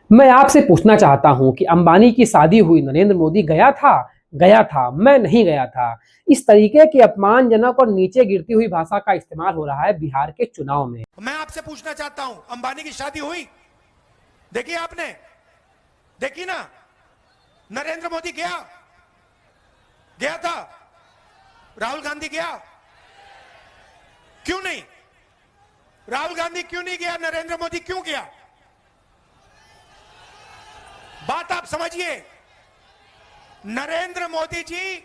मैं आपसे पूछना चाहता हूं कि अंबानी की शादी हुई, नरेंद्र मोदी गया था, मैं नहीं गया था। इस तरीके की अपमानजनक और नीचे गिरती हुई भाषा का इस्तेमाल हो रहा है बिहार के चुनाव में। मैं आपसे पूछना चाहता हूं, अंबानी की शादी हुई? देखी आपने? देखी ना? नरेंद्र मोदी गया गया था? राहुल गांधी गया? क्यों नहीं? राहुल गांधी क्यों नहीं गया? नरेंद्र मोदी क्यों गया? बात आप समझिए। नरेंद्र मोदी जी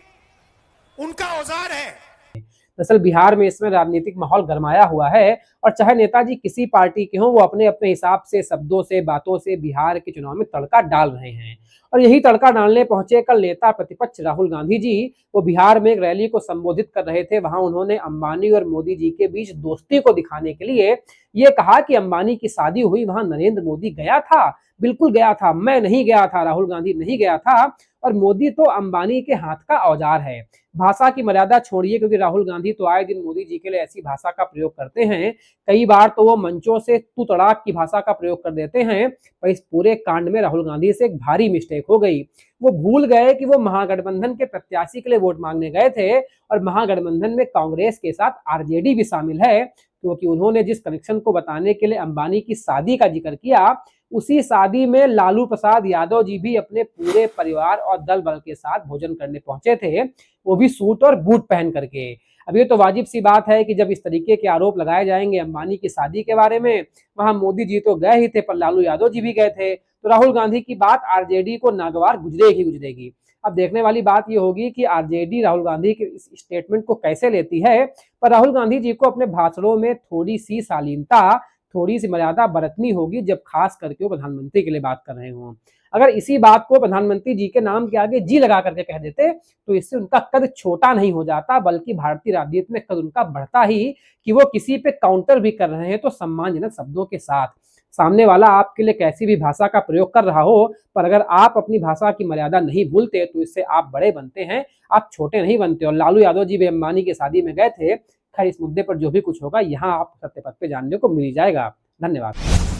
उनका औजार है। दरअसल बिहार में इसमें राजनीतिक माहौल गरमाया हुआ है और चाहे नेताजी किसी पार्टी के हों, वो अपने अपने हिसाब से शब्दों से, बातों से बिहार के चुनाव में तड़का डाल रहे हैं। और यही तड़का डालने पहुंचे कल नेता प्रतिपक्ष राहुल गांधी जी। वो बिहार में एक रैली को संबोधित कर रहे थे। वहां उन्होंने अंबानी और मोदी जी के बीच दोस्ती को दिखाने के लिए ये कहा कि अंबानी की शादी हुई, वहां नरेंद्र मोदी गया था, बिल्कुल गया था, मैं नहीं गया था, राहुल गांधी नहीं गया था, और मोदी तो अंबानी के हाथ का औजार है। भाषा की मर्यादा छोड़िए, क्योंकि राहुल गांधी तो आए दिन मोदी जी के लिए ऐसी भाषा का प्रयोग करते हैं। कई बार तो वो मंचों से तू तड़ाक की भाषा का प्रयोग कर देते हैं। पर इस पूरे कांड में राहुल गांधी से एक भारी मिस्टेक हो गई। वो भूल गए कि वो महागठबंधन के प्रत्याशी के लिए वोट मांगने गए थे, और महागठबंधन में कांग्रेस के साथ आरजेडी भी शामिल है। क्योंकि उन्होंने जिस कनेक्शन को बताने के लिए अंबानी की शादी का जिक्र किया, उसी शादी में लालू प्रसाद यादव जी भी अपने पूरे परिवार और दल बल के साथ भोजन करने पहुंचे थे, वो भी सूट और बूट पहन करके। अब ये तो वाजिब सी बात है कि जब इस तरीके के आरोप लगाए जाएंगे अंबानी की शादी के बारे में, वहां मोदी जी तो गए ही थे, पर लालू यादव जी भी गए थे, तो राहुल गांधी की बात आरजेडी को नागवार गुजरेगी गुजरेगी। अब देखने वाली बात यह होगी कि आरजेडी राहुल गांधी के इस स्टेटमेंट को कैसे लेती है। पर राहुल गांधी जी को अपने भाषणों में थोड़ी सी शालीनता, थोड़ी सी मर्यादा बरतनी होगी, जब खास करके वो प्रधानमंत्री के लिए बात कर रहे हों। अगर इसी बात को प्रधानमंत्री जी के नाम के आगे जी लगा करके कह देते, तो इससे उनका कद छोटा नहीं हो जाता, बल्कि भारतीय राजनीति में कद उनका बढ़ता ही, कि वो किसी पे काउंटर भी कर रहे हैं तो सम्मानजनक शब्दों के साथ। सामने वाला आपके लिए कैसी भी भाषा का प्रयोग कर रहा हो, पर अगर आप अपनी भाषा की मर्यादा नहीं भूलते, तो इससे आप बड़े बनते हैं, आप छोटे नहीं बनते। और लालू यादव जी भी अंबानी की शादी में गए थे। खैर, इस मुद्दे पर जो भी कुछ होगा, यहाँ आप सत्य पथ पे जानने को मिल जाएगा। धन्यवाद।